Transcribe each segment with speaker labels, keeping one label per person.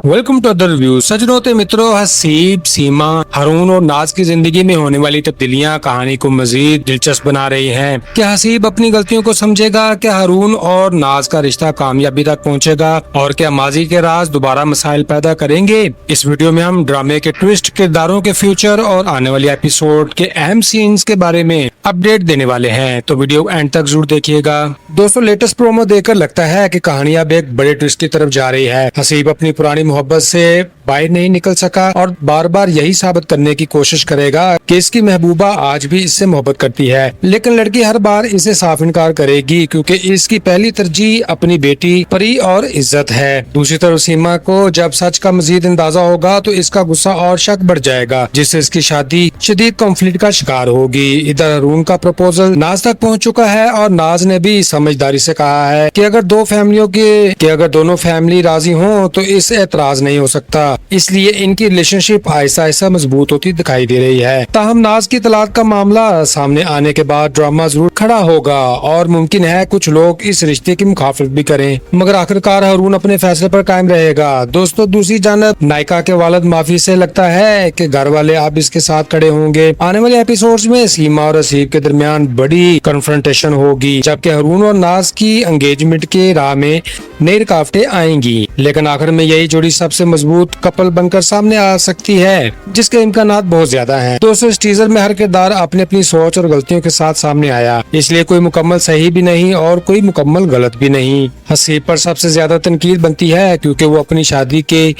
Speaker 1: Welcome to other review. सजनों ते मित्रों, हसीब, सीमा, हारून और नाज की जिंदगी में होने वाली तब्दीलियां कहानी को मजीद दिलचस्प बना रही हैं। क्या हसीब अपनी गलतियों को समझेगा? क्या हारून और नाज का रिश्ता कामयाबी तक पहुंचेगा? और क्या माजी के राज दोबारा मसाइल पैदा करेंगे? इस वीडियो में हम ड्रामे के ट्विस्ट, किरदारों के फ्यूचर और आने वाले एपिसोड के अहम सीन्स के बारे में अपडेट देने वाले हैं, तो वीडियो एंड तक जरूर देखिएगा। दोस्तों, लेटेस्ट प्रोमो देखकर लगता है कि कहानी अब एक बड़े ट्विस्ट की तरफ जा रही है। हसीब अपनी पुरानी मोहब्बत से बाहर नहीं निकल सका और बार बार यही साबित करने की कोशिश करेगा कि इसकी महबूबा आज भी इससे मोहब्बत करती है, लेकिन लड़की हर बार इसे साफ इनकार करेगी क्योंकि इसकी पहली तरजीह अपनी बेटी परी और इज्जत है। दूसरी तरफ सीमा को जब सच का मजीद अंदाजा होगा तो इसका गुस्सा और शक बढ़ जाएगा, जिससे इसकी शादी शदीद कॉन्फ्लिक्ट का शिकार होगी। इधर हारून का प्रपोजल नाज तक पहुंच चुका है और नाज ने भी समझदारी से कहा है कि अगर दोनों फैमिली राजी हों तो इस एतराज नहीं हो सकता, इसलिए इनकी रिलेशनशिप आहिस्ता आहिस्ता मजबूत होती दिखाई दे रही है। ताहम नाज की तलाक का मामला सामने आने के बाद ड्रामा जरूर खड़ा होगा और मुमकिन है कुछ लोग इस रिश्ते की मुखाफिलत भी करें, मगर आखिरकार हारून अपने फैसले पर कायम रहेगा। दोस्तों, दूसरी जानब नायका के वालिद माफी से लगता है कि घर वाले अब इसके साथ खड़े होंगे। आने वाले एपिसोड्स में सीमा और हसीब के दरमियान बड़ी कन्फ्रंटेशन होगी, जबकि हारून और नाज की एंगेजमेंट के राह में नई रुकावटें आएंगी, लेकिन आखिर में यही जोड़ी सबसे मजबूत कपल बनकर सामने आ सकती है, जिसके इम्कानात बहुत ज्यादा हैं। दोस्तों, इस टीजर में हर किरदार अपनी अपनी सोच और गलतियों के साथ सामने आया, इसलिए कोई मुकम्मल सही भी नहीं और कोई मुकम्मल गलत भी नहीं। हसीब पर सबसे ज्यादा तनकीद बनती है क्योंकि वो अपनी शादी के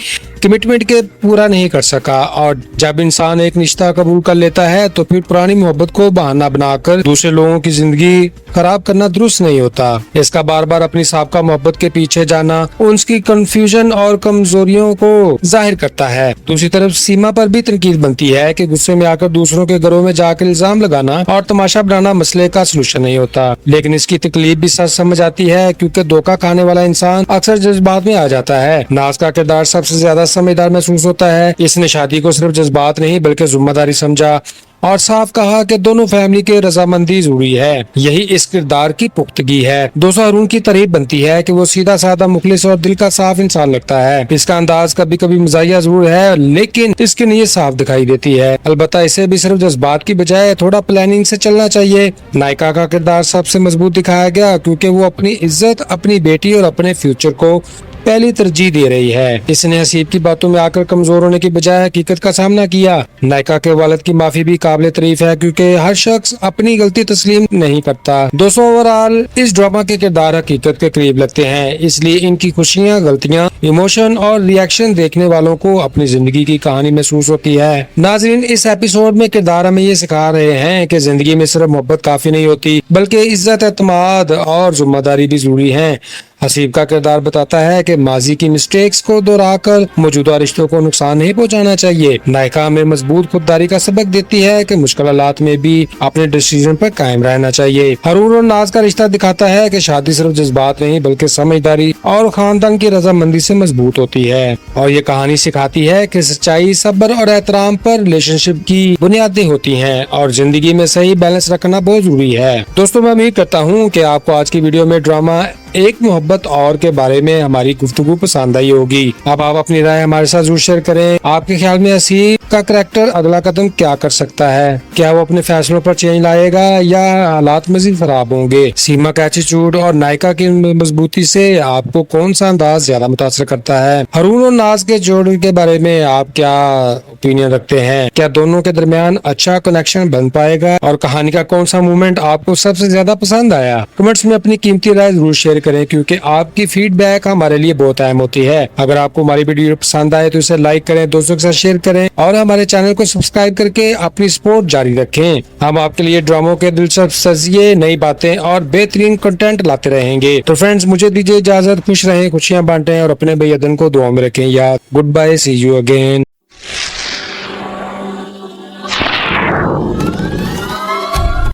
Speaker 1: कमिटमेंट के पूरा नहीं कर सका, और जब इंसान एक रिश्ता कबूल कर लेता है तो फिर पुरानी मोहब्बत को बहाना बनाकर दूसरे लोगों की जिंदगी खराब करना दुरुस्त नहीं होता। इसका बार बार अपनी साबका मोहब्बत के पीछे जाना उनकी कंफ्यूजन और कमजोरियों को जाहिर करता है। दूसरी तरफ सीमा पर भी तनकीद बनती है कि गुस्से में आकर दूसरों के घरों में जाकर इल्जाम लगाना और तमाशा बनाना मसले का सलूशन नहीं होता, लेकिन इसकी तकलीफ भी सच समझ आती है क्योंकि धोखा खाने वाला इंसान अक्सर जज्बात में आ जाता है। नाज का किरदार सबसे ज्यादा समझदार महसूस होता है। इसने शादी को सिर्फ जज्बात नहीं बल्कि जिम्मेदारी समझा और साफ कहा कि दोनों फैमिली के रजामंदी जरूरी है। यही इस किरदार की पुख्तगी है। दोस्तों, हारून की तारीफ बनती है कि वो सीधा साधा, मुखलिस और दिल का साफ इंसान लगता है। इसका अंदाज कभी कभी मजाहिया जरूर है, लेकिन इसकी नीयत साफ दिखाई देती है। अलबत्ता इसे भी सिर्फ जज्बात की बजाय थोड़ा प्लानिंग से चलना चाहिए। नायका का किरदार सबसे मजबूत दिखाया गया क्योंकि वो अपनी इज्जत, अपनी बेटी और अपने फ्यूचर को पहली तरजीह दे रही है। इसने हसीब की बातों में आकर कमजोर होने की बजाय हकीकत का सामना किया। नायका के वालिद की माफी भी काबिल तारीफ है क्योंकि हर शख्स अपनी गलती तस्लीम नहीं करता। दोस्तों, ओवरऑल इस ड्रामा के किरदार हकीकत के करीब लगते हैं, इसलिए इनकी खुशियाँ, गलतियाँ, इमोशन और रिएक्शन देखने वालों को अपनी जिंदगी की कहानी महसूस होती है। नाज़रीन, इस एपिसोड में किरदार हमें ये सिखा रहे हैं कि जिंदगी में सिर्फ मोहब्बत काफी नहीं होती, बल्कि इज्जत, एतमाद और जिम्मेदारी भी जरूरी है। हसीब का किरदार बताता है कि माजी की मिस्टेक्स को दोहराकर मौजूदा रिश्तों को नुकसान नहीं पहुंचाना चाहिए। नायका में मजबूत खुददारी का सबक देती है कि मुश्किल हालात में भी अपने डिसीजन पर कायम रहना चाहिए। हारून और नाज का रिश्ता दिखाता है कि शादी सिर्फ जज्बात नहीं बल्कि समझदारी और खानदान की रजामंदी से मजबूत होती है, और ये कहानी सिखाती है कि सच्चाई, सब्र और एहतराम पर रिलेशनशिप की बुनियादें होती हैं और जिंदगी में सही बैलेंस रखना बहुत जरूरी है। दोस्तों, मैं उम्मीद करता हूँ कि आपको आज की वीडियो में ड्रामा एक मोहब्बत और के बारे में हमारी गुफ्तगू पसंद आई होगी। अब आप अपनी राय हमारे साथ जरूर शेयर करें। आपके ख्याल में हसीब का करैक्टर अगला कदम क्या कर सकता है? क्या वो अपने फैसलों पर चेंज लाएगा या हालात मजीद खराब होंगे? सीमा का एटीट्यूड और नायका की मजबूती से आपको कौन सा अंदाज ज्यादा मुतासर करता है? हारून और नाज के जोड़ के बारे में आप क्या ओपिनियन रखते हैं? क्या दोनों के दरमियान अच्छा कनेक्शन बन पाएगा? और कहानी का कौन सा मोमेंट आपको सबसे ज्यादा पसंद आया? कमेंट्स में अपनी कीमती राय जरूर शेयर करें क्योंकि आपकी फीडबैक हमारे लिए बहुत अहम होती है। अगर आपको हमारी वीडियो पसंद आए तो इसे लाइक करें, दोस्तों के साथ शेयर करें और हमारे चैनल को सब्सक्राइब करके अपनी सपोर्ट जारी रखें। हम आपके लिए ड्रामों के दिलचस्प सजिए, नई बातें और बेहतरीन कंटेंट लाते रहेंगे। तो फ्रेंड्स, मुझे दीजिए इजाजत। खुश रहें, खुशियां बांटें और अपने भाई अदन को दुआ में रखें याद। Good bye, see you again.